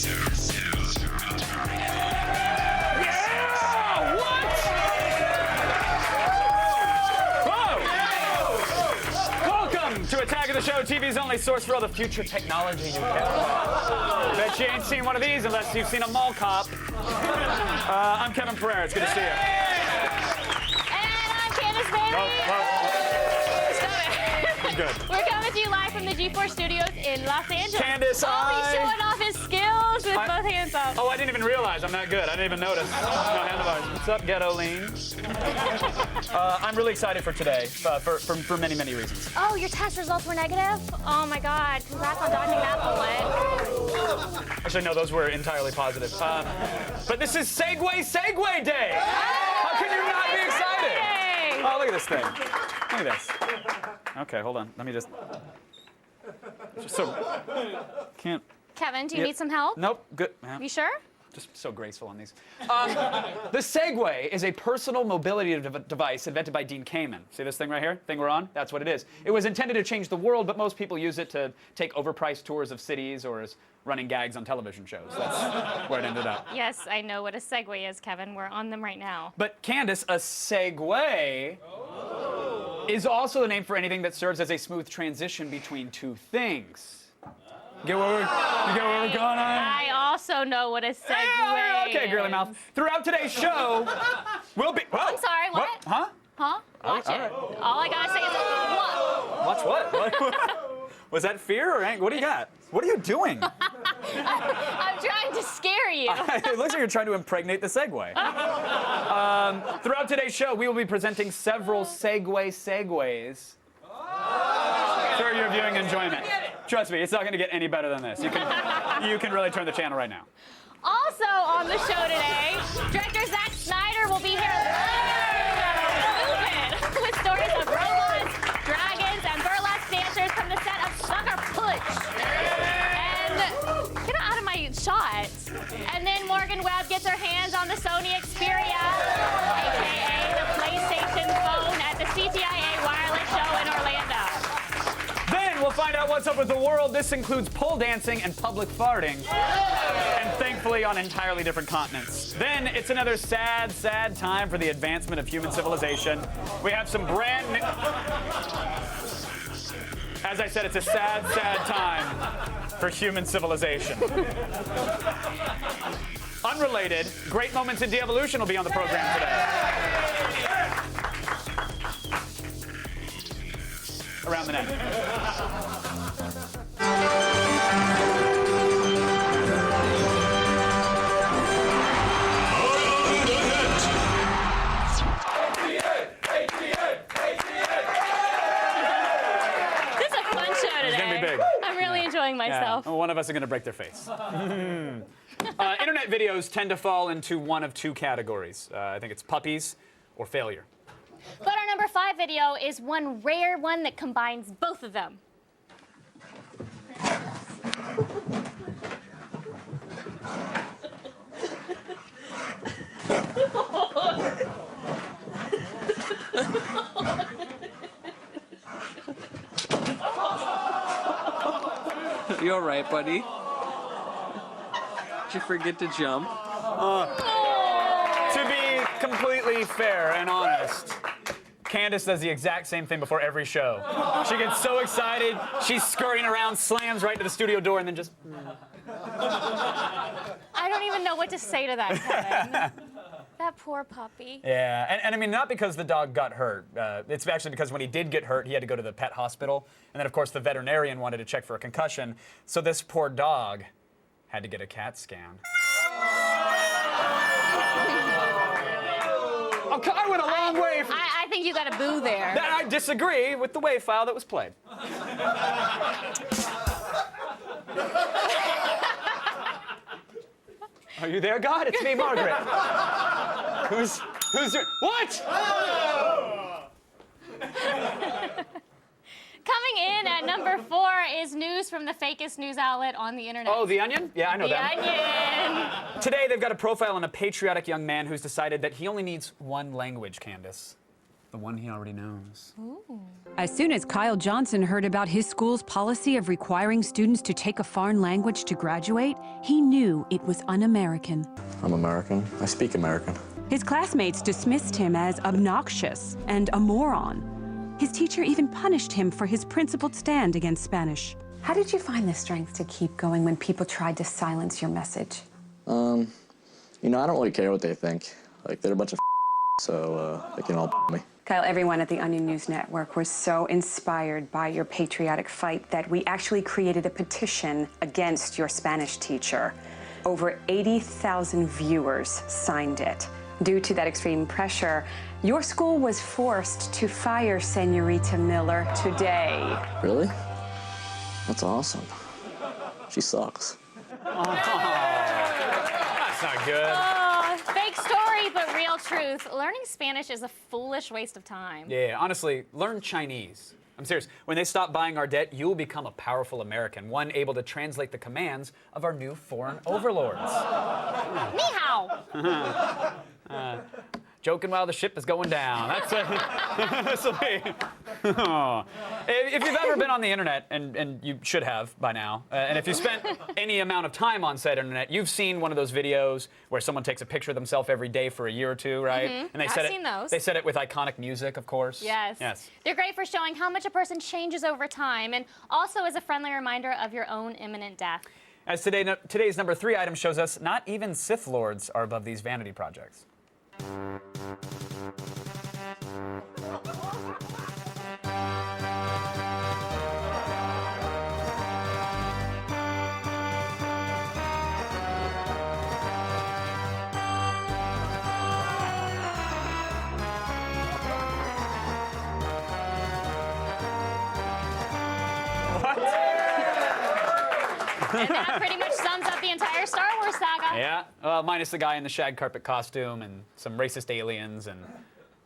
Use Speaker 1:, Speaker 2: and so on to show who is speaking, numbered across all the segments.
Speaker 1: Yeah! What? Whoa! Welcome to Attack of the Show, TV's only source for all the future technology you care about. Bet you ain't seen one of these unless you've seen a mall cop. I'm Kevin Pereira. It's good to see you.
Speaker 2: And I'm Candace Bailey.
Speaker 1: Good.
Speaker 2: We're coming to you live from the G4 Studios in Los Angeles.
Speaker 1: Candace,
Speaker 2: He's showing off his skills with both hands up.
Speaker 1: Oh, I didn't even realize I'm that good. I didn't even notice. No handlebars. What's up, Ghetto Lean? I'm really excited for today for many, many reasons.
Speaker 2: Oh, your test results were negative? Oh my God, congrats on dodging that bullet.
Speaker 1: Actually, no, those were entirely positive. But this is Segway Day. How can you not be excited? Oh, look at this thing. Look at this. Okay, hold on. Let me just can't.
Speaker 2: Kevin, do you need some help?
Speaker 1: Nope. Good.
Speaker 2: You sure?
Speaker 1: Just so graceful on these. The Segway is a personal mobility device invented by Dean Kamen. See this thing right here? Thing we're on? That's what it is. It was intended to change the world, but most people use it to take overpriced tours of cities or as running gags on television shows. That's where it ended up.
Speaker 2: Yes, I know what a Segway is, Kevin. We're on them right now.
Speaker 1: But Candace, a Segway is also the name for anything that serves as a smooth transition between two things. You get where we're going on?
Speaker 2: I also know what a Segway
Speaker 1: Okay, girly mouth. Throughout today's show, we'll be. Whoa.
Speaker 2: I'm sorry, what?
Speaker 1: Huh?
Speaker 2: Huh? Watch it.
Speaker 1: right.
Speaker 2: All I gotta say is, what?
Speaker 1: Watch what? Was that fear or anger? What do you got? What are you doing?
Speaker 2: I'm trying to scare you.
Speaker 1: It looks like you're trying to impregnate the Segway. Throughout today's show, we will be presenting several Segways for your viewing enjoyment. Trust me, it's not going to get any better than this. You can really turn the channel right now.
Speaker 2: Also on the show today, director Zack Snyder will be here with stories of robots, dragons, and burlesque dancers from the set of Sucker Punch. And get out of my shot. And then Morgan Webb gets her hands on the Sony Xperia, aka the PlayStation phone, at the CTIA Wireless Show in Orlando.
Speaker 1: Then we'll find out what's up with the world. This includes pole dancing and public farting. And thankfully on entirely different continents. Then it's another sad, sad time for the advancement of human civilization. We have some brand new... As I said, it's a sad, sad time for human civilization. Unrelated, great moments in devolution will be on the program today. Around the neck.
Speaker 2: This is a fun show today.
Speaker 1: It's gonna be big.
Speaker 2: I'm really enjoying myself.
Speaker 1: Yeah, one of us is going to break their face. Internet videos tend to fall into one of two categories. I think it's puppies or failure.
Speaker 2: But our number 5 video is one rare one that combines both of them.
Speaker 3: You all right, buddy? Did you forget to jump?
Speaker 1: To be completely fair and honest, Candace does the exact same thing before every show. She gets so excited, she's scurrying around, slams right to the studio door, and then just...
Speaker 2: I don't even know what to say to that, Kevin. That poor puppy.
Speaker 1: Yeah, and I mean, not because the dog got hurt. It's actually because when he did get hurt, he had to go to the pet hospital. And then, of course, the veterinarian wanted to check for a concussion. So this poor dog had to get a CAT scan. Okay, I went a long way.
Speaker 2: I think you got a boo there.
Speaker 1: I disagree with the WAV file that was played. Are you there, God? It's me, Margaret. Who's doing... What?
Speaker 2: Coming in at number 4 is news from the fakest news outlet on the internet.
Speaker 1: Oh, The Onion? Yeah, I know that.
Speaker 2: The Onion.
Speaker 1: Today, they've got a profile on a patriotic young man who's decided that he only needs one language, Candace. The one he already knows.
Speaker 4: As soon as Kyle Johnson heard about his school's policy of requiring students to take a foreign language to graduate, he knew it was un-American.
Speaker 5: I'm American. I speak American.
Speaker 4: His classmates dismissed him as obnoxious and a moron. His teacher even punished him for his principled stand against Spanish.
Speaker 6: How did you find the strength to keep going when people tried to silence your message?
Speaker 5: You know, I don't really care what they think. Like, they're a bunch of so they can all me.
Speaker 6: Kyle, everyone at the Onion News Network was so inspired by your patriotic fight that we actually created a petition against your Spanish teacher. Over 80,000 viewers signed it. Due to that extreme pressure, your school was forced to fire Senorita Miller today.
Speaker 5: Really? That's awesome. She sucks.
Speaker 1: That's not good.
Speaker 2: Fake story, but real truth. Learning Spanish is a foolish waste of time.
Speaker 1: Yeah, honestly, learn Chinese. I'm serious. When they stop buying our debt, you'll become a powerful American, one able to translate the commands of our new foreign overlords.
Speaker 2: Ni hao.
Speaker 1: Joking while the ship is going down. That's If you've ever been on the internet, and you should have by now, and if you spent any amount of time on said internet, you've seen one of those videos where someone takes a picture of themselves every day for a year or two, right?
Speaker 2: Mm-hmm.
Speaker 1: And they
Speaker 2: I've
Speaker 1: set
Speaker 2: seen those.
Speaker 1: They set it with iconic music, of course.
Speaker 2: Yes.
Speaker 1: Yes.
Speaker 2: They're great for showing how much a person changes over time, and also as a friendly reminder of your own imminent death.
Speaker 1: As today's number 3 item shows us, not even Sith Lords are above these vanity projects.
Speaker 2: And that pretty much sums up the entire Star Wars saga.
Speaker 1: Yeah, well, minus the guy in the shag carpet costume and some racist aliens and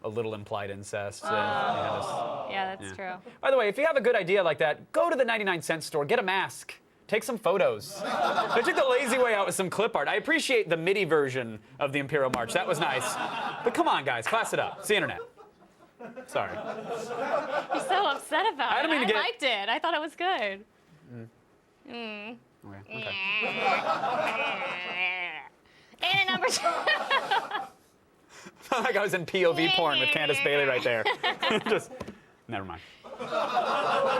Speaker 1: a little implied incest.
Speaker 2: Yeah, that's true.
Speaker 1: By the way, if you have a good idea like that, go to the 99-cent store, get a mask, take some photos. I took the lazy way out with some clip art. I appreciate the MIDI version of the Imperial March. That was nice. But come on, guys, class it up. It's the internet. Sorry.
Speaker 2: You're so upset about
Speaker 1: I don't mean to get-
Speaker 2: I liked it. I thought it was good.
Speaker 1: Okay.
Speaker 2: And at number 2.
Speaker 1: Like I was in POV porn with Candace Bailey right there. Just, never mind.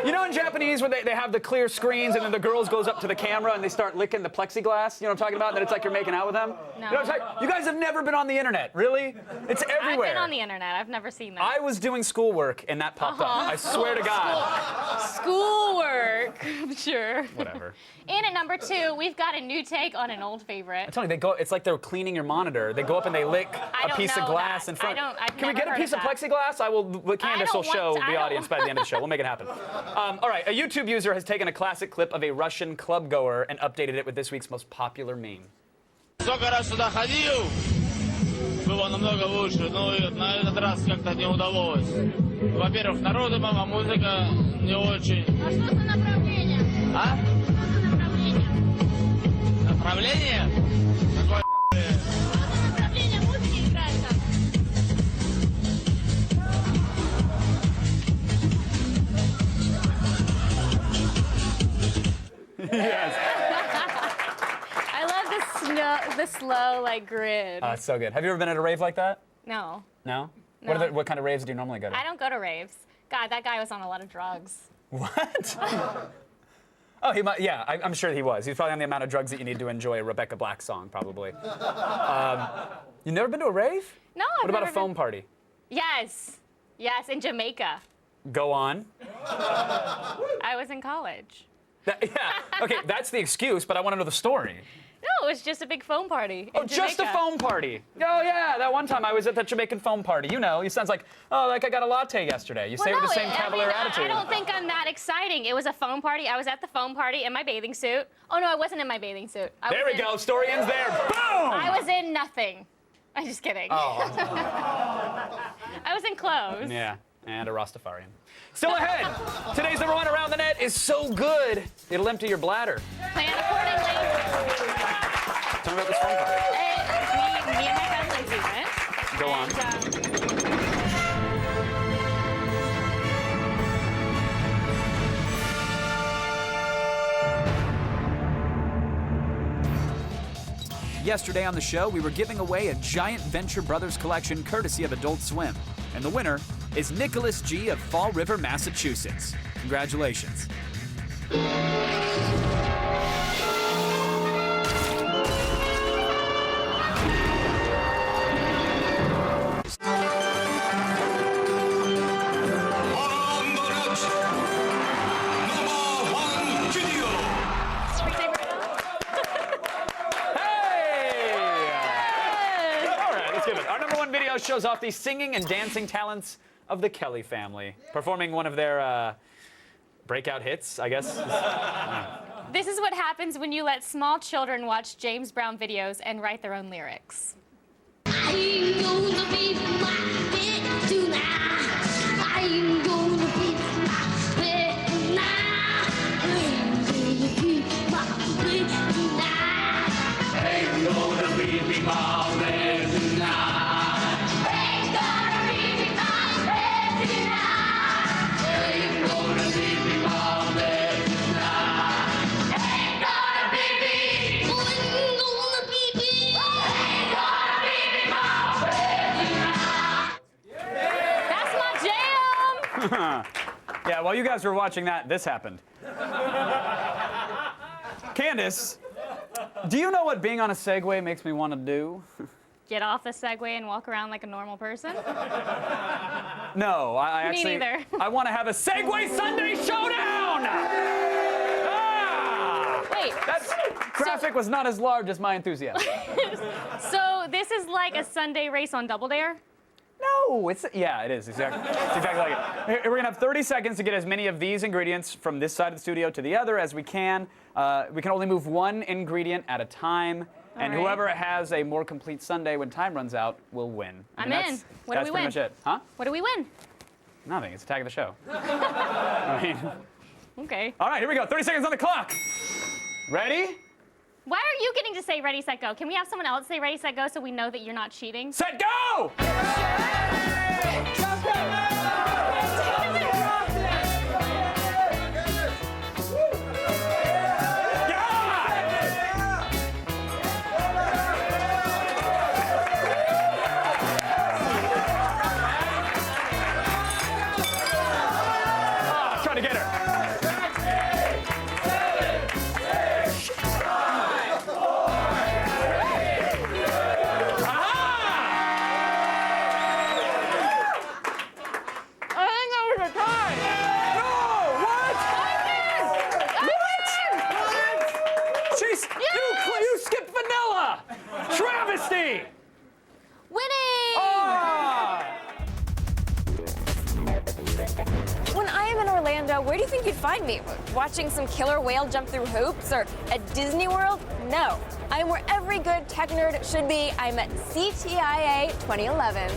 Speaker 1: You know in Japanese where they have the clear screens and then the girls goes up to the camera and they start licking the plexiglass? You know what I'm talking about? And then it's like you're making out with them?
Speaker 2: No.
Speaker 1: You know what I'm talking? You guys have never been on the internet, really? It's everywhere.
Speaker 2: I've been on the internet. I've never seen that.
Speaker 1: I was doing schoolwork and that popped up. I swear to God.
Speaker 2: Schoolwork, I'm sure.
Speaker 1: Whatever.
Speaker 2: And at number 2, we've got a new take on an old
Speaker 1: I'm
Speaker 2: favorite.
Speaker 1: telling you, it's like they're cleaning your monitor. They go up and they lick
Speaker 2: I
Speaker 1: a
Speaker 2: don't
Speaker 1: piece of
Speaker 2: know
Speaker 1: glass
Speaker 2: that.
Speaker 1: in front.
Speaker 2: I've
Speaker 1: Can we
Speaker 2: never
Speaker 1: get a
Speaker 2: heard
Speaker 1: piece of
Speaker 2: of that.
Speaker 1: plexiglass? Candace will show the audience by the end of the show. We'll make it happen. All right, a YouTube user has taken a classic clip of a Russian club goer and updated it with this week's most popular meme.
Speaker 7: Сколько раз сюда ходил, было намного лучше, но на этот раз как-то не удалось. Во-первых, народу мало, музыка не очень.
Speaker 2: А что за направление?
Speaker 7: А?
Speaker 2: Что за направление?
Speaker 7: Направление? Какое
Speaker 2: Что за направление музыки играет там?
Speaker 1: Yes.
Speaker 2: I love the slow like grid.
Speaker 1: It's so good. Have you ever been at a rave like that?
Speaker 2: No,
Speaker 1: No?
Speaker 2: No.
Speaker 1: What kind of raves do you normally go to?
Speaker 2: I don't go to raves. God, that guy was on a lot of drugs.
Speaker 1: What? Oh, he might. Yeah, I'm sure he was. He's probably on the amount of drugs that you need to enjoy a Rebecca Black song, probably. You never been to a rave?
Speaker 2: No,
Speaker 1: What about a
Speaker 2: never
Speaker 1: foam
Speaker 2: been-
Speaker 1: party?
Speaker 2: Yes, in Jamaica.
Speaker 1: Go on.
Speaker 2: I was in college.
Speaker 1: Yeah. Okay, that's the excuse, but I want to know the story.
Speaker 2: No, it was just a big foam party.
Speaker 1: Oh, just a foam party. Oh, yeah, that one time I was at the Jamaican foam party. You know, you sounds like I got a latte yesterday. You say it with the same cavalier attitude.
Speaker 2: I don't think I'm that exciting. It was a foam party. I was at the foam party in my bathing suit. Oh, no, I wasn't in my bathing suit.
Speaker 1: There we go. Story ends there. Boom!
Speaker 2: I was in nothing. I'm just kidding.
Speaker 1: Oh.
Speaker 2: I was in clothes.
Speaker 1: Yeah, and a Rastafarian. Still ahead. Today's number 1 around the net is so good, it'll empty your bladder.
Speaker 2: Plan accordingly.
Speaker 1: Tell me about this foam party.
Speaker 2: Me and my friend Lindsay went.
Speaker 1: Go on.
Speaker 2: And,
Speaker 1: yesterday on the show, we were giving away a giant Venture Brothers collection courtesy of Adult Swim. And the winner is Nicholas G. of Fall River, Massachusetts. Congratulations. Shows off the singing and dancing talents of the Kelly family, performing one of their breakout hits, I guess.
Speaker 2: This is what happens when you let small children watch James Brown videos and write their own lyrics.
Speaker 8: I'm gonna be my bed tonight. I'm gonna be my bed tonight. I'm gonna be my bed tonight. I'm gonna be my bed tonight.
Speaker 1: Yeah, while you guys were watching that, this happened. Candace, do you know what being on a Segway makes me want to do?
Speaker 2: Get off the Segway and walk around like a normal person?
Speaker 1: No, I
Speaker 2: Me
Speaker 1: actually...
Speaker 2: neither.
Speaker 1: I want to have a Segway Sunday showdown! Ah!
Speaker 2: Wait.
Speaker 1: That graphic was not as large as my enthusiasm.
Speaker 2: So this is like a Sunday race on Double Dare?
Speaker 1: No, it is exactly. It's exactly like it. We're gonna have 30 seconds to get as many of these ingredients from this side of the studio to the other as we can. We can only move one ingredient at a time, and
Speaker 2: right.
Speaker 1: whoever has a more complete sundae when time runs out will win.
Speaker 2: I'm in. What do we win?
Speaker 1: That's pretty much it, huh?
Speaker 2: What do we win?
Speaker 1: Nothing. It's a tag of the show. I mean.
Speaker 2: Okay.
Speaker 1: All right, here we go. 30 seconds on the clock. Ready?
Speaker 2: Why are you getting to say ready, set, go? Can we have someone else say ready, set, go so we know that you're not cheating?
Speaker 1: Set, go! Trying to get her. Travesty!
Speaker 2: Winning!
Speaker 9: When I am in Orlando, where do you think you'd find me? Watching some killer whale jump through hoops or at Disney World? No. I'm where every good tech nerd should be. I'm at CTIA 2011.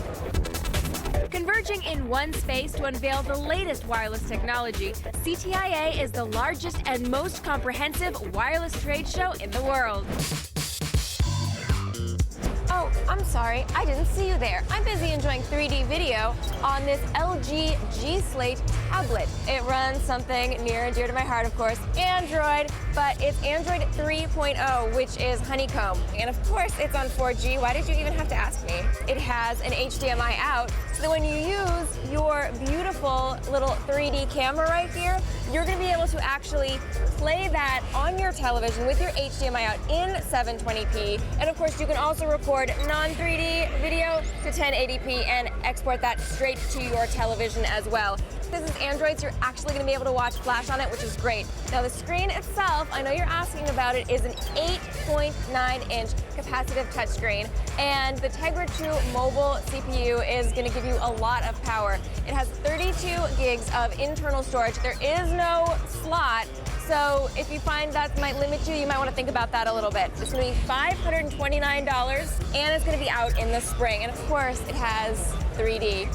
Speaker 10: Converging in one space to unveil the latest wireless technology, CTIA is the largest and most comprehensive wireless trade show in the world.
Speaker 9: Oh, I'm sorry, I didn't see you there. I'm busy enjoying 3D video on this LG G Slate tablet. It runs something near and dear to my heart, of course, Android, but it's Android 3.0, which is Honeycomb. And of course, it's on 4G. Why did you even have to ask me? It has an HDMI out, so that when you use your beautiful little 3D camera right here, you're gonna be able to actually play that on your television with your HDMI out in 720p. And of course, you can also record non-3D video to 1080p and export that straight to your television as well. This is Android, so you're actually gonna be able to watch Flash on it, which is great. Now the screen itself, I know you're asking about it, is an 8.9-inch capacitive touchscreen, and the Tegra 2 mobile CPU is gonna give you a lot of power. It has 32 gigs of internal storage. There is no slot, so if you find that might limit you, you might want to think about that a little bit. It's going to be $529, and it's going to be out in the spring. And of course, it has 3D.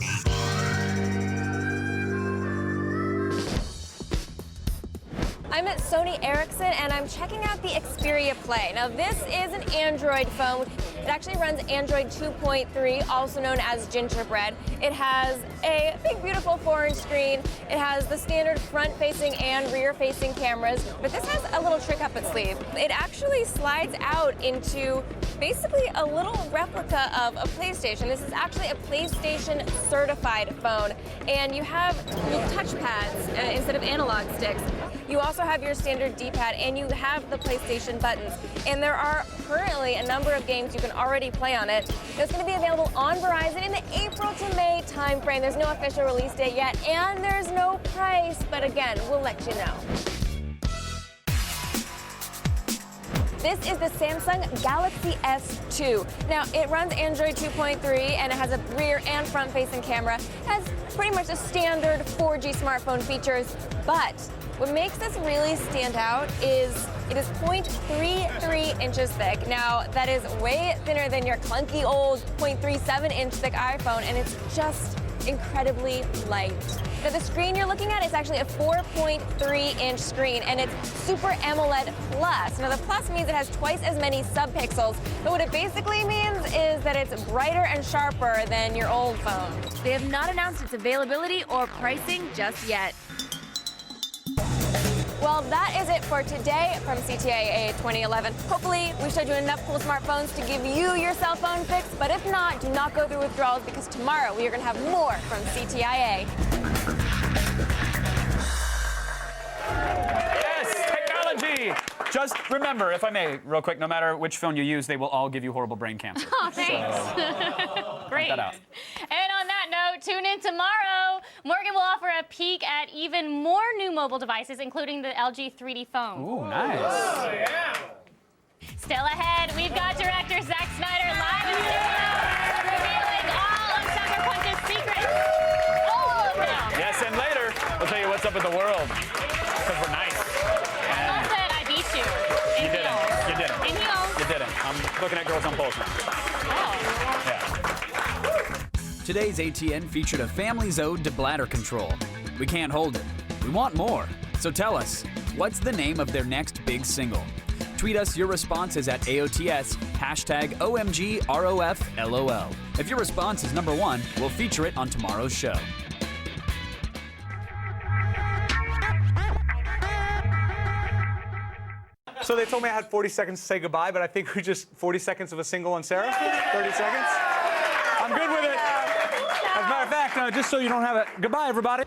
Speaker 9: I'm at Sony Ericsson, and I'm checking out the Xperia Play. Now, this is an Android phone with It actually runs Android 2.3, also known as Gingerbread. It has a big, beautiful 4-inch screen. It has the standard front-facing and rear-facing cameras, but this has a little trick up its sleeve. It actually slides out into basically a little replica of a PlayStation. This is actually a PlayStation certified phone, and you have touch pads instead of analog sticks. You also have your standard D-pad, and you have the PlayStation buttons. And there are currently a number of games you can already play on it. It's going to be available on Verizon in the April to May timeframe. There's no official release date yet, and there's no price, but again, we'll let you know. This is the Samsung Galaxy S2. Now, it runs Android 2.3, and it has a rear and front-facing camera. It has pretty much the standard 4G smartphone features, but what makes this really stand out is it is 0.33 inches thick. Now, that is way thinner than your clunky old 0.37-inch thick iPhone, and it's just incredibly light. Now, the screen you're looking at is actually a 4.3-inch screen, and it's Super AMOLED Plus. Now, the Plus means it has twice as many subpixels, but what it basically means is that it's brighter and sharper than your old phone.
Speaker 10: They have not announced its availability or pricing just yet.
Speaker 9: Well, that is it for today from CTIA 2011. Hopefully, we showed you enough cool smartphones to give you your cell phone fix, but if not, do not go through withdrawals because tomorrow we are going to have more from CTIA.
Speaker 1: Yes, technology! Just remember, if I may, real quick, no matter which phone you use, they will all give you horrible brain cancer.
Speaker 2: Oh, thanks.
Speaker 1: So,
Speaker 2: Great.
Speaker 1: that out.
Speaker 2: And on that note, tune in tomorrow. Morgan will offer a peek at even more new mobile devices, including the LG 3D phone.
Speaker 1: Ooh, nice. Oh, yeah.
Speaker 2: Still ahead, we've got director Zack Snyder live in studio, revealing all of Sucker Punch's secrets. All of them.
Speaker 1: Yes, and later, we'll tell you what's up with the world. Because we're nice.
Speaker 2: I love that I beat you.
Speaker 1: You didn't. You didn't.
Speaker 2: In heels.
Speaker 1: You didn't. I'm looking at girls on poles now.
Speaker 2: Oh.
Speaker 1: Yeah.
Speaker 11: Today's ATN featured a family's ode to bladder control. We can't hold it. We want more. So tell us, what's the name of their next big single? Tweet us your responses at AOTS, #OMGROFLOL. If your response is number one, we'll feature it on tomorrow's show.
Speaker 12: So they told me I had 40 seconds to say goodbye, but I think we just 40 seconds of a single on Sarah? 30 seconds? I'm good with it. As a matter of fact, just so you don't have it. Goodbye, everybody.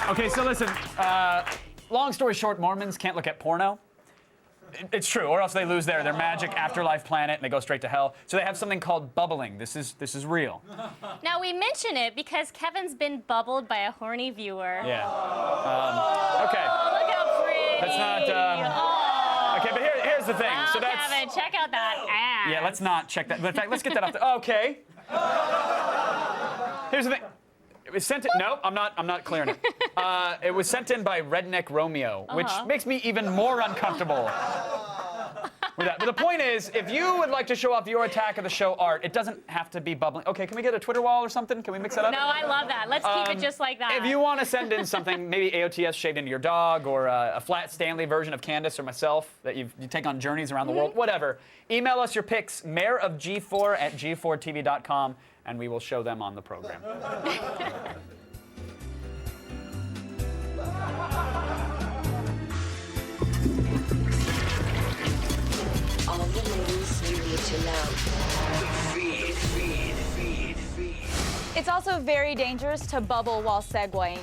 Speaker 1: Okay, so listen, long story short, Mormons can't look at porno. It's true, or else they lose their magic afterlife planet and they go straight to hell. So they have something called bubbling. This is real.
Speaker 2: Now, we mention it because Kevin's been bubbled by a horny viewer.
Speaker 1: Yeah. Okay.
Speaker 2: Oh, look how pretty.
Speaker 1: That's not. Okay, but here's the thing.
Speaker 2: Wow,
Speaker 1: So that's.
Speaker 2: Kevin, check out that ass.
Speaker 1: Yeah, let's not check that. In fact, let's get that off the. Okay. Here's the thing. It was sent in. No, I'm not clearing it. It was sent in by Redneck Romeo, which makes me even more uncomfortable with that. But the point is, if you would like to show off your Attack of the Show art, it doesn't have to be bubbling. Okay, can we get a Twitter wall or something? Can we mix that up?
Speaker 2: No, I love that. Let's keep it just like that.
Speaker 1: If you want to send in something, maybe AOTS shaved into your dog, or a flat Stanley version of Candace or myself that you take on journeys around the world, whatever. Email us your pics, mayorofg4@g4tv.com, and we will show them on the program.
Speaker 13: All the news you need to know. Feed.
Speaker 14: It's also very dangerous to bubble while segueing.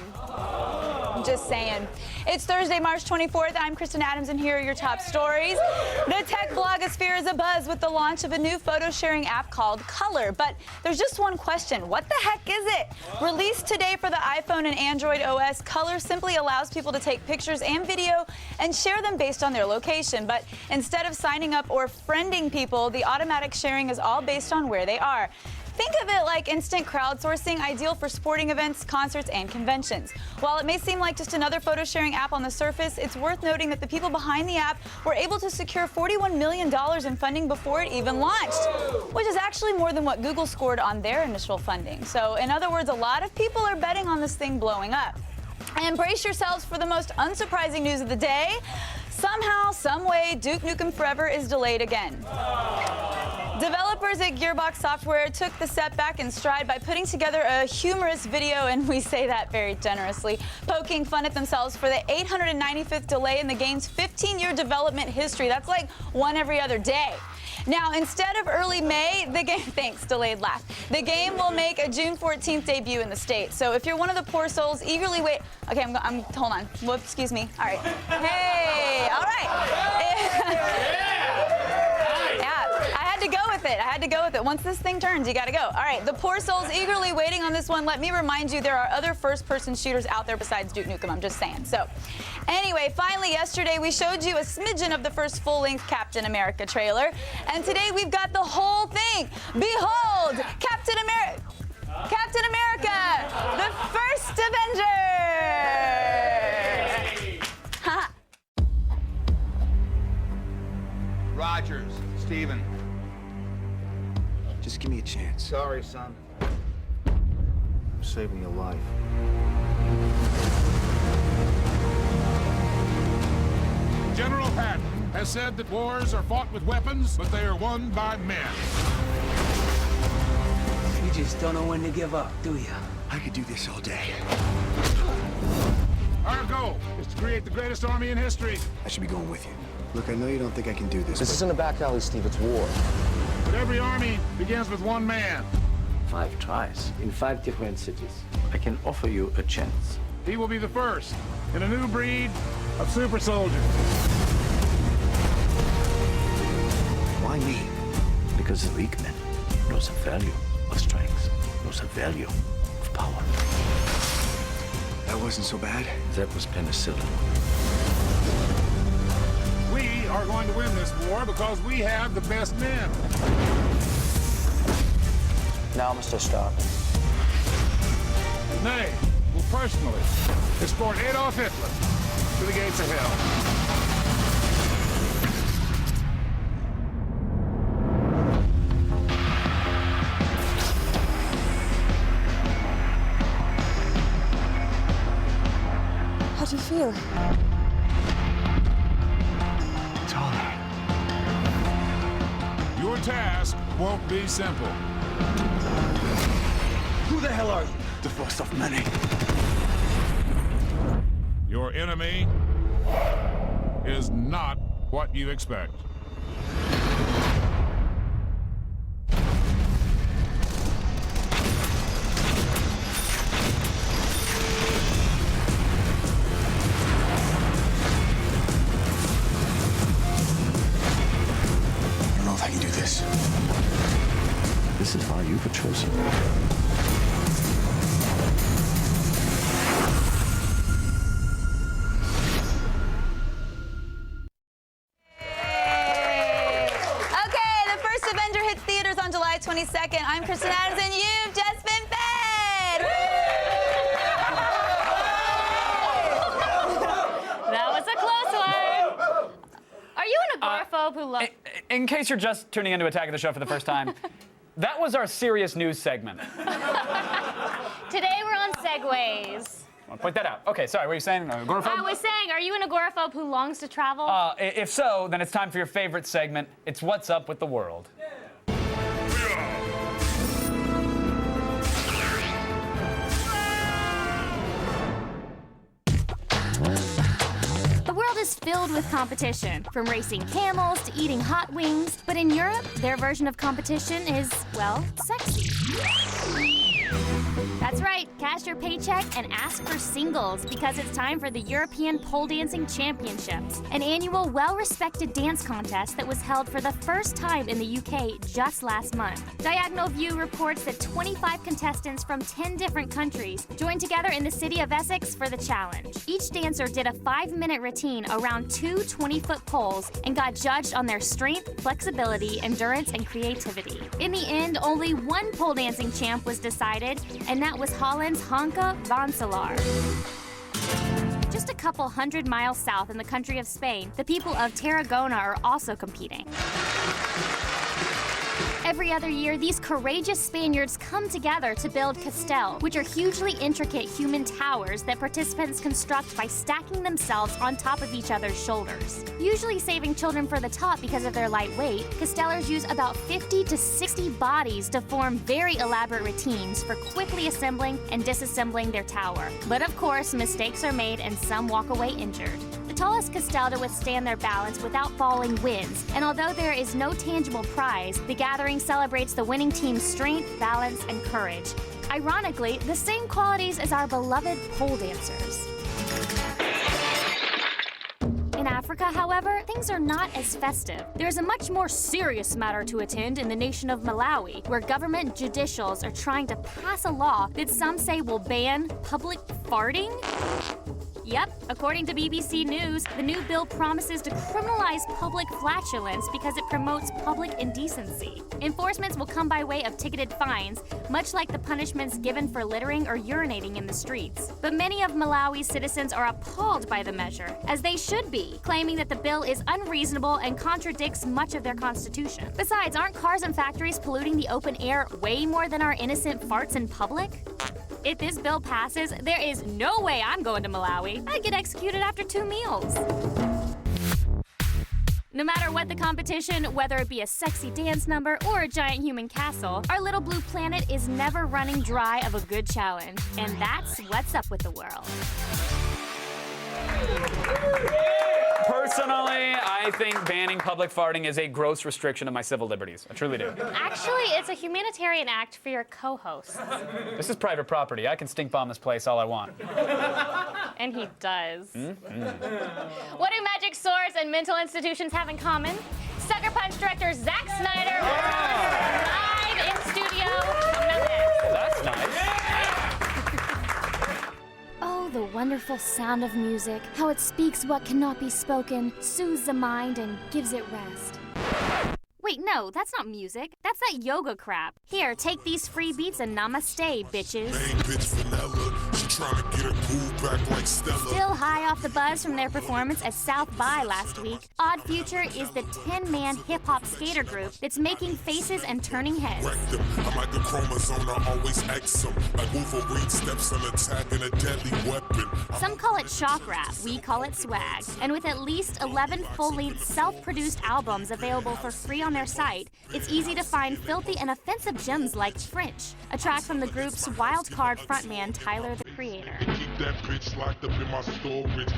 Speaker 14: Just saying. It's Thursday, March 24th. I'm Kristen Adams, and here are your top stories. The tech blogosphere is abuzz with the launch of a new photo sharing app called Color. But there's just one question. What the heck is it? Released today for the iPhone and Android OS, Color simply allows people to take pictures and video and share them based on their location. But instead of signing up or friending people, the automatic sharing is all based on where they are. Think of it like instant crowdsourcing, ideal for sporting events, concerts, and conventions. While it may seem like just another photo sharing app on the surface, it's worth noting that the people behind the app were able to secure $41 million in funding before it even launched, which is actually more than what Google scored on their initial funding. So, in other words, a lot of people are betting on this thing blowing up. And brace yourselves for the most unsurprising news of the day. Somehow, someway, Duke Nukem Forever is delayed again. Developers at Gearbox Software took the setback in stride by putting together a humorous video, and we say that very generously, poking fun at themselves for the 895th delay in the game's 15-year development history. That's like one every other day. Now, instead of early May, the game, thanks, delayed laugh. The game will make a June 14th debut in the States. So if you're one of the poor souls eagerly okay, hold on. Whoops, excuse me. All right. Hey, all right. I had to go with it. Once this thing turns, you gotta go. All right, the poor souls eagerly waiting on this one. Let me remind you, there are other first-person shooters out there besides Duke Nukem. I'm just saying. So, anyway, finally, yesterday we showed you a smidgen of the first full-length Captain America trailer, and today we've got the whole thing. Behold, Captain America, the first Avenger.
Speaker 15: Rogers, Steven.
Speaker 16: Just give me a chance.
Speaker 15: Sorry, son. I'm saving your life.
Speaker 17: General Patton has said that wars are fought with weapons, but they are won by men.
Speaker 16: You just don't know when to give up, do you? I could do this all day.
Speaker 17: Our goal is to create the greatest army in history.
Speaker 16: I should be going with you. Look, I know you don't think I can do this.
Speaker 5: This isn't a back alley, Steve. It's war.
Speaker 17: But every army begins with one man.
Speaker 18: 5 tries in 5 different cities. I can offer you a chance.
Speaker 17: He will be the first in a new breed of super soldiers.
Speaker 16: Why me?
Speaker 18: Because the weak man knows the value of strength, knows the value of power.
Speaker 16: That wasn't so bad.
Speaker 18: That was penicillin.
Speaker 17: We are going to win this war because we have the best men.
Speaker 5: Now must I stop?
Speaker 17: Nay, will personally escort Adolf Hitler to the gates of hell.
Speaker 9: How do you feel?
Speaker 16: It's all right.
Speaker 17: Your task won't be simple.
Speaker 16: Who the hell are you? The first of many.
Speaker 17: Your enemy is not what you expect.
Speaker 16: I don't know if I can do this.
Speaker 18: This is why you were chosen.
Speaker 14: On July 22nd. I'm Kristen Adams, and you've just been fed!
Speaker 2: That was a close one. Are you an agoraphobe who loves...
Speaker 1: In case you're just tuning into Attack of the Show for the first time, that was our serious news segment.
Speaker 2: Today we're on segways.
Speaker 1: I'll point that out. Okay, sorry, what were you saying? Agoraphobe?
Speaker 2: I was saying, are you an agoraphobe who longs to travel?
Speaker 1: If so, then it's time for your favorite segment. It's What's Up with the World.
Speaker 2: The world is filled with competition, from racing camels to eating hot wings. But in Europe, their version of competition is, well, sexy. That's right, cash your paycheck and ask for singles, because it's time for the European Pole Dancing Championships, an annual well-respected dance contest that was held for the first time in the UK just last month. Diagonal View reports that 25 contestants from 10 different countries joined together in the city of Essex for the challenge. Each dancer did a 5-minute routine around 2 20-foot poles and got judged on their strength, flexibility, endurance, and creativity. In the end, only one pole dancing champ was decided, and that was Holland's Hanke van Salar. Just a couple 100 miles south in the country of Spain, the people of Tarragona are also competing. Every other year, these courageous Spaniards come together to build castell, which are hugely intricate human towers that participants construct by stacking themselves on top of each other's shoulders. Usually saving children for the top because of their light weight, castellers use about 50 to 60 bodies to form very elaborate routines for quickly assembling and disassembling their tower. But of course, mistakes are made and some walk away injured. The tallest castell to withstand their balance without falling wins, and although there is no tangible prize, the gathering celebrates the winning team's strength, balance, and courage. Ironically, the same qualities as our beloved pole dancers. In Africa, however, things are not as festive. There's a much more serious matter to attend in the nation of Malawi, where government judicials are trying to pass a law that some say will ban public farting. Yep, according to BBC News, the new bill promises to criminalize public flatulence because it promotes public indecency. Enforcements will come by way of ticketed fines, much like the punishments given for littering or urinating in the streets. But many of Malawi's citizens are appalled by the measure, as they should be, claiming that the bill is unreasonable and contradicts much of their constitution. Besides, aren't cars and factories polluting the open air way more than our innocent farts in public? If this bill passes, there is no way I'm going to Malawi. I'd get executed after 2 meals. No matter what the competition, whether it be a sexy dance number or a giant human castle, our little blue planet is never running dry of a good challenge. And that's what's up with the world.
Speaker 1: Personally, I think banning public farting is a gross restriction of my civil liberties. I truly do.
Speaker 2: Actually, it's a humanitarian act for your co-hosts.
Speaker 1: This is private property. I can stink bomb this place all I want.
Speaker 2: And he does.
Speaker 1: Mm-hmm.
Speaker 2: What do magic swords and mental institutions have in common? Sucker Punch director Zack Snyder will live in studio.
Speaker 1: That's nice.
Speaker 2: Oh, the wonderful sound of music. How it speaks what cannot be spoken, soothes the mind, and gives it rest. Wait, no, that's not music. That's that yoga crap. Here, take these free beats and namaste, bitches.
Speaker 19: Main bitch vanilla. She trying to get her groove back like Stella.
Speaker 2: Still high off the buzz from their performance at South by last week, Odd Future is the 10-man hip-hop skater group that's making faces and turning heads.
Speaker 19: I'm like a chromosome, I always X them. Like Wolverine steps on attacking a deadly weapon.
Speaker 2: Some call it shock rap, we call it swag. And with at least 11 full-length self-produced albums available for free on their site, it's easy to find filthy and offensive gems like French, a track from the group's wild card frontman Tyler, the Creator.
Speaker 19: Keep that bitch locked up in my storage.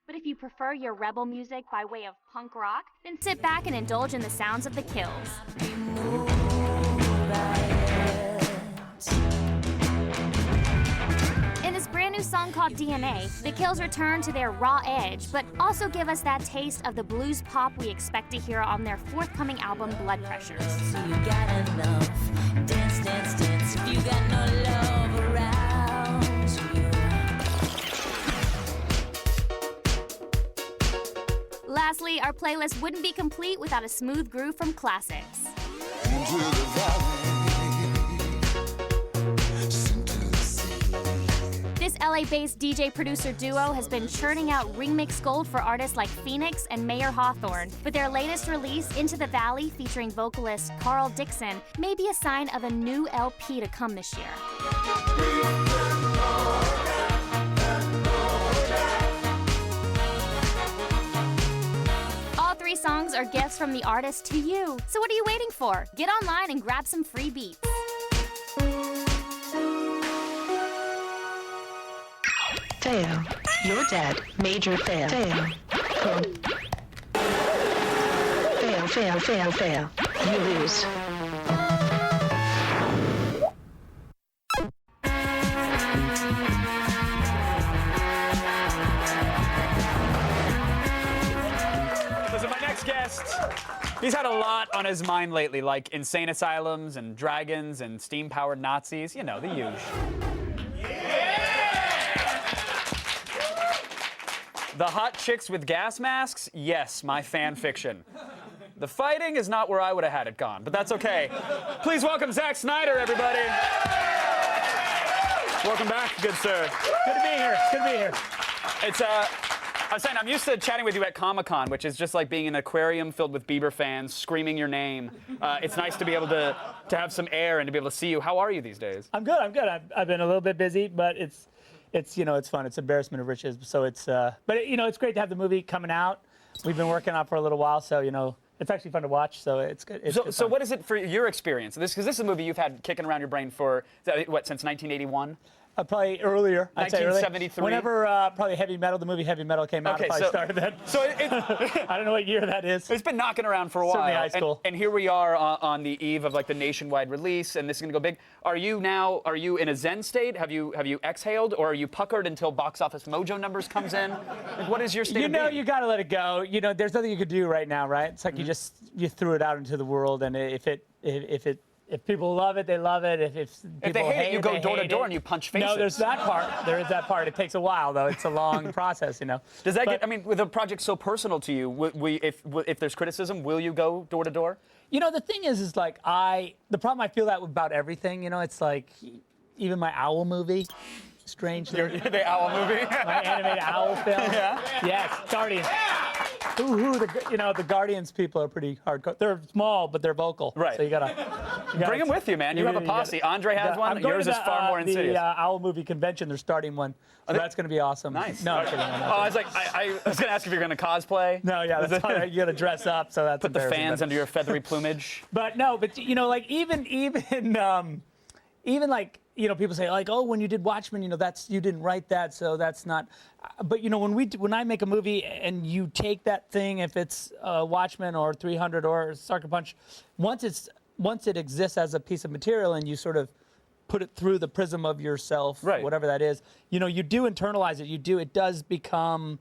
Speaker 2: But if you prefer your rebel music by way of punk rock, then sit back and indulge in the sounds of the Kills. In this brand new song called DNA, the Kills return to their raw edge, but also give us that taste of the blues pop we expect to hear on their forthcoming album, Blood Pressures.
Speaker 8: You got enough. Dance, dance, dance. If you got no love around you.
Speaker 2: Lastly, our playlist wouldn't be complete without a smooth groove from classics. This LA-based DJ-producer duo has been churning out remix gold for artists like Phoenix and Mayer Hawthorne, but their latest release, Into the Valley, featuring vocalist Carl Dixon, may be a sign of a new LP to come this year. All 3 songs are gifts from the artist to you. So what are you waiting for? Get online and grab some free beats.
Speaker 13: Fail. You're dead. Major fail. Fail. Fail, fail, fail, fail. You lose.
Speaker 1: Listen, my next guest, he's had a lot on his mind lately, like insane asylums and dragons and steam-powered Nazis. You know, the usual. The hot chicks with gas masks? Yes, my fan fiction. The fighting is not where I would have had it gone, but that's okay. Please welcome Zack Snyder, everybody. Welcome back, good sir.
Speaker 12: Good to be here. Good to be here.
Speaker 1: It's I was saying, I'm used to chatting with you at Comic-Con, which is just like being in an aquarium filled with Bieber fans screaming your name. It's nice to be able to have some air and to be able to see you. How are you these days?
Speaker 20: I'm good. I've been a little bit busy, but it's it's fun. It's embarrassment of riches. So it's it's great to have the movie coming out. We've been working on it for a little while, so it's actually fun to watch. So it's good.
Speaker 1: So what is it for your experience? Because this is a movie you've had kicking around your brain for since 1981?
Speaker 20: Probably earlier.
Speaker 1: 1973.
Speaker 20: Whenever probably the movie Heavy Metal came out, I probably started then.
Speaker 1: So
Speaker 20: I don't know what year that is.
Speaker 1: It's been knocking around for a while.
Speaker 20: Certainly high school.
Speaker 1: And here we are on the eve of like the nationwide release, and this is gonna go big. Are you in a zen state? Have you exhaled, or are you puckered until box office mojo numbers comes in? Like, what is your state of being?
Speaker 20: You gotta let it go. There's nothing you could do right now, right? It's like you threw it out into the world, and if people love it, they love it. If
Speaker 1: they hate it, you go door to door and you punch faces.
Speaker 20: No, there's that part. There is that part. It takes a while, though. It's a long process,
Speaker 1: Does that with a project so personal to you, if there's criticism, will you go door to door?
Speaker 20: The thing is like the problem I feel that about everything, it's like even my Owl movie, strangely.
Speaker 1: The Owl movie?
Speaker 20: My animated Owl film.
Speaker 1: Yeah?
Speaker 20: Yes, Guardians. The Guardians people are pretty hardcore. They're small, but they're vocal.
Speaker 1: Right.
Speaker 20: So you gotta
Speaker 1: bring them with you, man. You have a posse. Andre has one. Yours is far more insidious.
Speaker 20: The Owl movie convention, they're starting one. So that's going to be awesome.
Speaker 1: Nice.
Speaker 20: No, I'm kidding.
Speaker 1: I was going to ask if you're going to cosplay.
Speaker 20: No, yeah, that's all right. You got to dress up, so that's
Speaker 1: put the fans under your feathery plumage.
Speaker 20: But even like people say like, oh, when you did Watchmen, you didn't write that, so that's not. But when I make a movie and you take that thing, if it's Watchmen or 300 or Sucker Punch, once it exists as a piece of material and you sort of put it through the prism of yourself, whatever that is, you do internalize it. It does become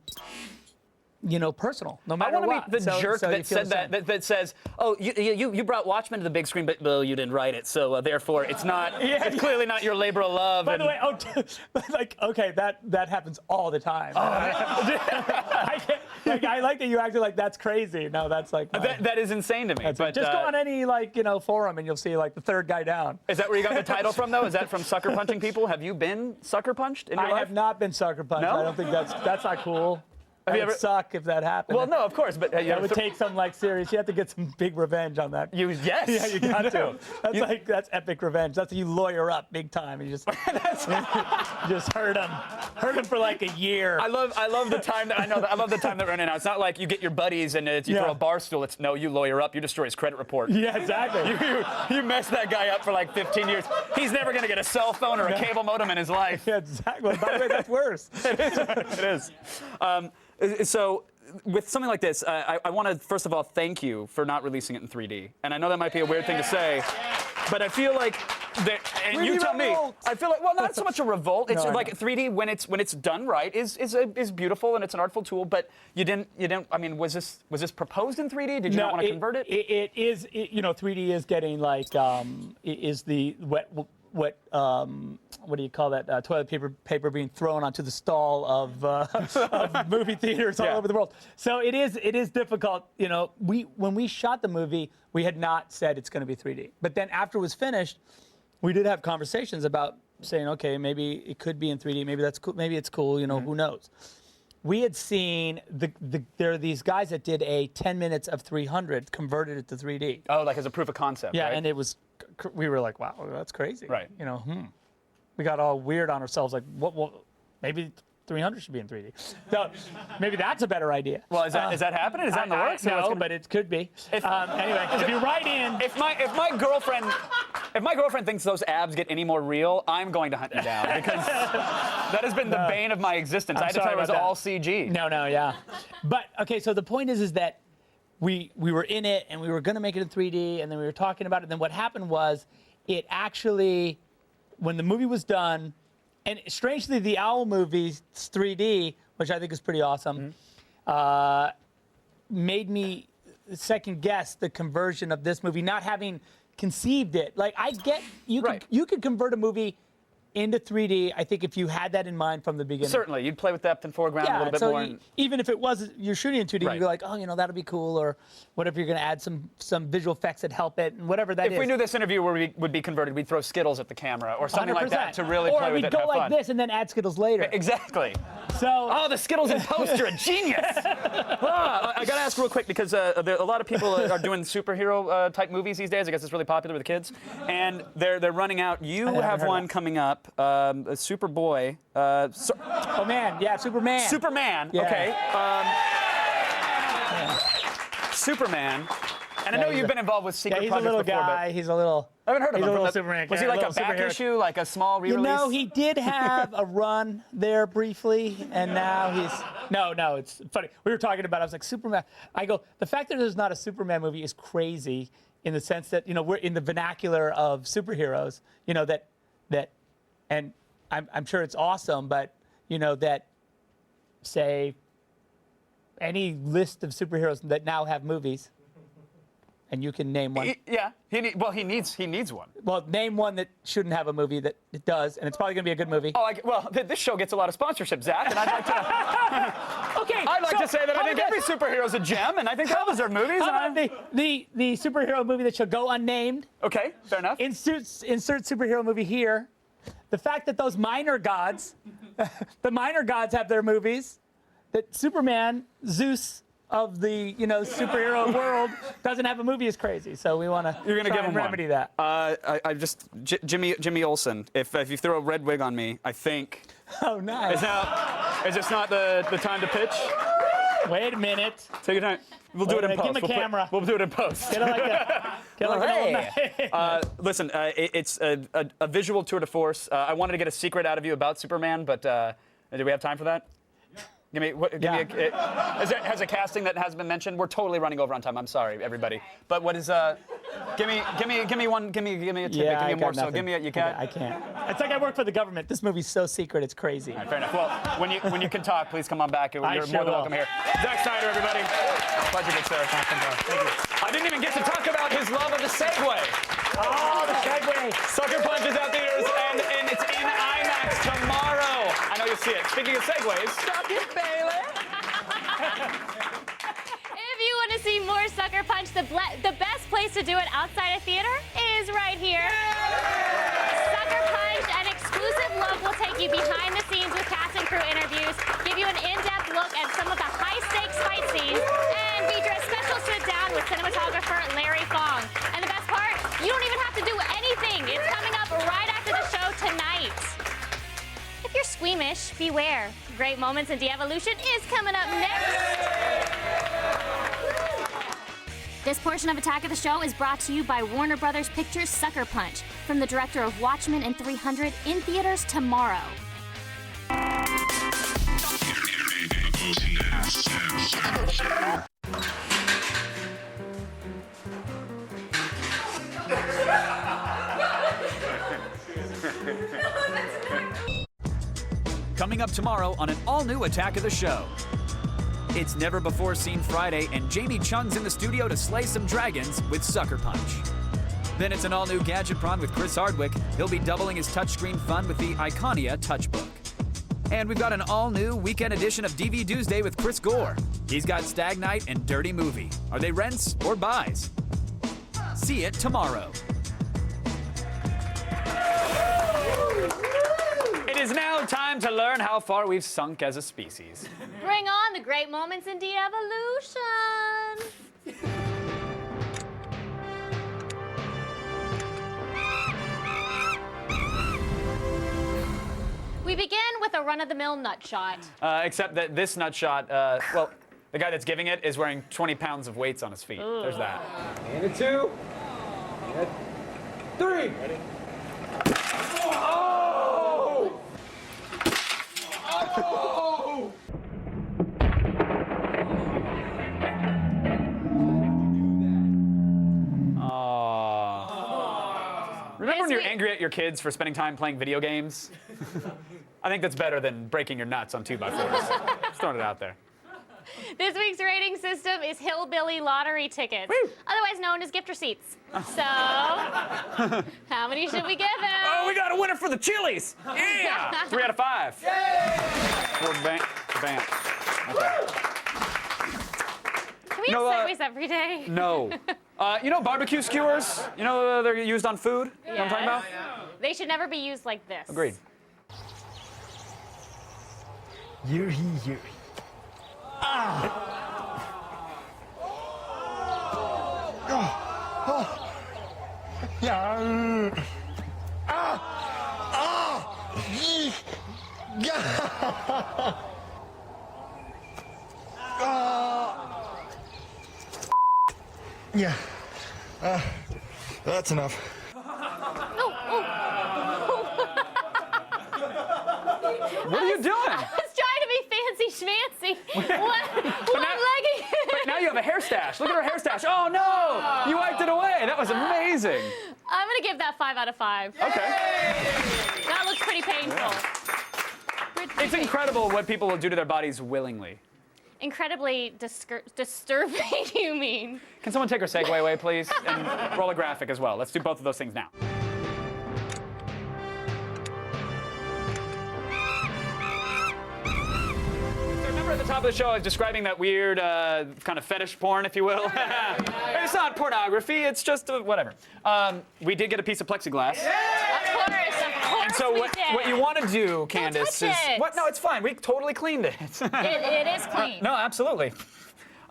Speaker 20: personal, no matter what.
Speaker 1: I want to be the jerk that said that says, oh, you brought Watchmen to the big screen, but you didn't write it, so therefore it's not. It's clearly not your labor of love.
Speaker 20: By the way, okay, that happens all the time. I like that you acted like that's crazy. No, that's like
Speaker 1: that is insane to me. But
Speaker 20: just go on any forum and you'll see like the third guy down.
Speaker 1: Is that where you got the title from though? Is that from sucker punching people? Have you been sucker punched in your life?
Speaker 20: I have not been sucker punched.
Speaker 1: No?
Speaker 20: I don't think that's not cool. It would suck if that happened.
Speaker 1: Well, no, of course, but
Speaker 20: that would take some serious. You have to get some big revenge on that.
Speaker 1: Yes.
Speaker 20: Yeah, you got to. That's epic revenge. That's you lawyer up big time and you just just hurt him for like a year.
Speaker 1: I love the time that I love the time that we're in now. It's not like you get your buddies and you throw a bar stool. It's no, you lawyer up. You destroy his credit report.
Speaker 20: Yeah, exactly.
Speaker 1: You mess that guy up for like 15 years. He's never gonna get a cell phone or a cable modem in his life.
Speaker 20: Yeah, exactly. By the way, that's worse.
Speaker 1: It is. So with something like this, I want to first of all thank you for not releasing it in 3D. And I know that might be a weird thing to say, but I feel like that. And
Speaker 20: really
Speaker 1: you tell
Speaker 20: revolt.
Speaker 1: me. I feel like not so much a revolt. It's like 3D when it's done right is beautiful and it's an artful tool. But you didn't. I mean, was this proposed in 3D? Did you not want to convert it?
Speaker 20: It is. 3D is getting like is the what do you call that? Toilet paper being thrown onto the stall of movie theaters all over the world. So it is difficult. When we shot the movie, we had not said it's going to be 3D. But then after it was finished, we did have conversations about saying, okay, maybe it could be in 3D. Maybe that's cool. Maybe it's cool. Who knows? We had seen there are these guys that did a 10 minutes of 300, converted it to 3D.
Speaker 1: Oh, like as a proof of concept.
Speaker 20: Yeah,
Speaker 1: right?
Speaker 20: and we were like, wow, that's crazy.
Speaker 1: Right.
Speaker 20: We got all weird on ourselves, like, what maybe 300 should be in 3D. So maybe that's a better idea.
Speaker 1: Well, is that happening? Is that in the works?
Speaker 20: No, but it could be. Anyway, if you write in,
Speaker 1: if my girlfriend thinks those abs get any more real, I'm going to hunt you down because that has been the bane of my existence. I had to tell her it was all CG.
Speaker 20: No, yeah. But okay, so the point is that we were in it and we were going to make it in 3D, and then we were talking about it. And then what happened was, it actually, when the movie was done, and strangely, the Owl movie's 3D, which I think is pretty awesome, made me second guess the conversion of this movie, not having conceived it. Like, I get you could convert a movie into 3D, I think if you had that in mind from the beginning.
Speaker 1: Certainly, you'd play with depth and foreground a little bit
Speaker 20: so
Speaker 1: more.
Speaker 20: Even if it was you're shooting in 2D,
Speaker 1: Right.
Speaker 20: you'd be like, oh, that'll be cool, or whatever. You're going to add some visual effects that help it, and whatever that is.
Speaker 1: If we knew this interview would be converted, we'd throw Skittles at the camera or something like that to really play with it and have
Speaker 20: Or we'd go like
Speaker 1: fun.
Speaker 20: this and then add Skittles later.
Speaker 1: Exactly.
Speaker 20: So.
Speaker 1: Oh, the Skittles in post, you're a genius. I got to ask real quick because a lot of people are doing superhero type movies these days. I guess it's really popular with the kids, and they're running out. You have one coming up, a Superboy.
Speaker 20: Oh man, yeah, Superman.
Speaker 1: Superman.
Speaker 20: Yeah.
Speaker 1: Okay. Superman. And I know you've been involved with secret projects before.
Speaker 20: He's a little guy. He's a little.
Speaker 1: I haven't heard of
Speaker 20: he's
Speaker 1: him.
Speaker 20: a little Superman.
Speaker 1: Was he like a back issue, like a small re-release?
Speaker 20: He did have a run there briefly, and now he's. No, it's funny. We were talking about. I was like, Superman. I go. The fact that there's not a Superman movie is crazy, in the sense that we're in the vernacular of superheroes. And I'm sure it's awesome, but that, say, any list of superheroes that now have movies, and you can name one.
Speaker 1: He needs one.
Speaker 20: Well, name one that shouldn't have a movie that it does, and it's probably going to be a good movie.
Speaker 1: Oh, this show gets a lot of sponsorship, Zach, and I'd like to.
Speaker 20: Okay.
Speaker 1: I'd like to say that I think every superhero's a gem, and I think all deserve movies.
Speaker 20: How about the superhero movie that shall go unnamed?
Speaker 1: Okay, fair enough.
Speaker 20: Insert superhero movie here. The fact that those minor gods, the minor gods have their movies, that Superman, Zeus of the superhero world, doesn't have a movie is crazy. So we want to remedy that.
Speaker 1: I just Jimmy Olsen. If you throw a red wig on me, I think.
Speaker 20: Oh, nice.
Speaker 1: Is this not the time to pitch?
Speaker 20: Wait a minute.
Speaker 1: Take your time. We'll do it in post.
Speaker 20: Give him a camera.
Speaker 1: We'll do it in post.
Speaker 20: Get it like
Speaker 1: Listen, it's a visual tour de force. I wanted to get a secret out of you about Superman, but do we have time for that? Has a casting that has been mentioned? We're totally running over on time. I'm sorry, everybody. But what is give me one. Give me a tidbit.
Speaker 20: Yeah,
Speaker 1: give me more. So
Speaker 20: nothing.
Speaker 1: give me you got.
Speaker 20: I can't. It's like I work for the government. This movie's so secret, it's crazy.
Speaker 1: All right, fair enough. Well, when you can talk, please come on back. You're more than welcome here. Zack Snyder, everybody. Pleasure, good sir. Thank you. I didn't even get to talk about his love of the Segway.
Speaker 20: Oh, the Segway.
Speaker 1: Sucker Punch is out theaters, and it's in IMAX tomorrow. I know you'll see it. Speaking of Segways.
Speaker 2: Stop it, Bailey. If you want to see more Sucker Punch, the best place to do it outside of theater is right here. Sucker Punch, an exclusive look will take you behind the scenes with cast and crew interviews, give you an in-depth look at some of the high-stakes fight scenes, and feature a special sit-down with cinematographer Larry Fong. And the best part, you don't even have to do anything. It's coming up right after the show tonight. If you're squeamish, beware. Great Moments in De-Evolution is coming up next. This portion of Attack of the Show is brought to you by Warner Brothers Pictures' Sucker Punch, from the director of Watchmen and 300, in theaters tomorrow.
Speaker 11: Coming up tomorrow on an all-new Attack of the Show. It's never-before-seen Friday, and Jamie Chung's in the studio to slay some dragons with Sucker Punch. Then it's an all-new Gadgetron with Chris Hardwick. He'll be doubling his touchscreen fun with the Iconia Touchbook. And we've got an all-new weekend edition of DV Tuesday with Chris Gore. He's got Stag Night and Dirty Movie. Are they rents or buys? See it tomorrow.
Speaker 1: It is now time to learn how far we've sunk as a species.
Speaker 2: Bring on the Great Moments in De-Evolution. We begin with a run-of-the-mill nut shot.
Speaker 1: Except that this nut shot, well, the guy that's giving it is wearing 20 pounds of weights on his feet.
Speaker 2: Ooh.
Speaker 1: There's that.
Speaker 21: And a 2. And 3. Ready? Oh! Oh!
Speaker 1: Remember when you're angry at your kids for spending time playing video games? I think that's better than breaking your nuts on 2x4s. Just throwing it out there.
Speaker 2: This week's rating system is Hillbilly Lottery tickets, otherwise known as gift receipts. So, How many should we give him?
Speaker 1: Oh, we got a winner for the Chili's. Yeah. 3 out of 5. Yay! 4 Vance. Okay.
Speaker 2: Can we have segues every day?
Speaker 1: No. You know barbecue skewers? You know they're used on food? You know what I'm talking about?
Speaker 2: They should never be used like this.
Speaker 1: Agreed.
Speaker 16: Yuri.
Speaker 3: Yeah. That's enough.
Speaker 1: What are you doing?
Speaker 2: I was trying to be fancy schmancy. One-legging.
Speaker 1: But now you have a hair stash. Look at her hair stash. Oh, no. You wiped it away. That was amazing.
Speaker 2: I'm going to give that 5 out of 5.
Speaker 1: Okay.
Speaker 2: That looks pretty painful.
Speaker 1: It's incredible what people will do to their bodies willingly.
Speaker 2: Incredibly disturbing, you mean?
Speaker 1: Can someone take her segue away, please? And roll a graphic as well. Let's do both of those things now. Remember at the top of the show I was describing that weird kind of fetish porn, if you will? It's not pornography, it's just whatever. We did get a piece of plexiglass.
Speaker 2: Of course
Speaker 1: And so what you want to do, Candace, is...
Speaker 2: it.
Speaker 1: What? No, it's fine. We totally cleaned it.
Speaker 2: It is clean.
Speaker 1: No, absolutely.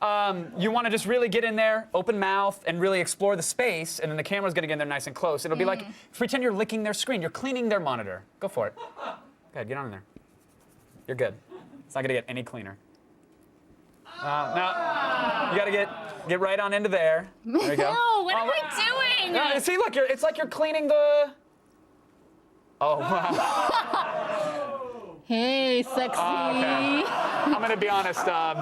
Speaker 1: You want to just really get in there, open mouth, and really explore the space, and then the camera's going to get in there nice and close. It'll be like, pretend you're licking their screen. You're cleaning their monitor. Go for it. Go ahead, get on in there. You're good. It's not going to get any cleaner. No, you got to get right on into there. There you go.
Speaker 2: No, what am I doing?
Speaker 1: No, see, look, it's like you're cleaning the... Oh, wow.
Speaker 2: Hey, sexy.
Speaker 1: Okay. I'm going to be honest. I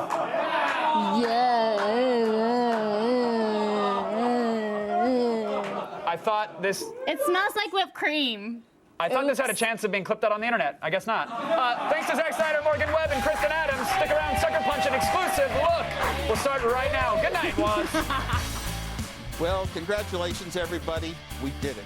Speaker 1: thought this...
Speaker 2: It smells like whipped cream.
Speaker 1: I thought this had a chance of being clipped out on the internet. I guess not. Thanks to Zack Snyder, Morgan Webb, and Kristen Adams. Stick around, Sucker Punch, an exclusive look. We'll start right now. Good night, Waz.
Speaker 22: Well, congratulations, everybody. We did it.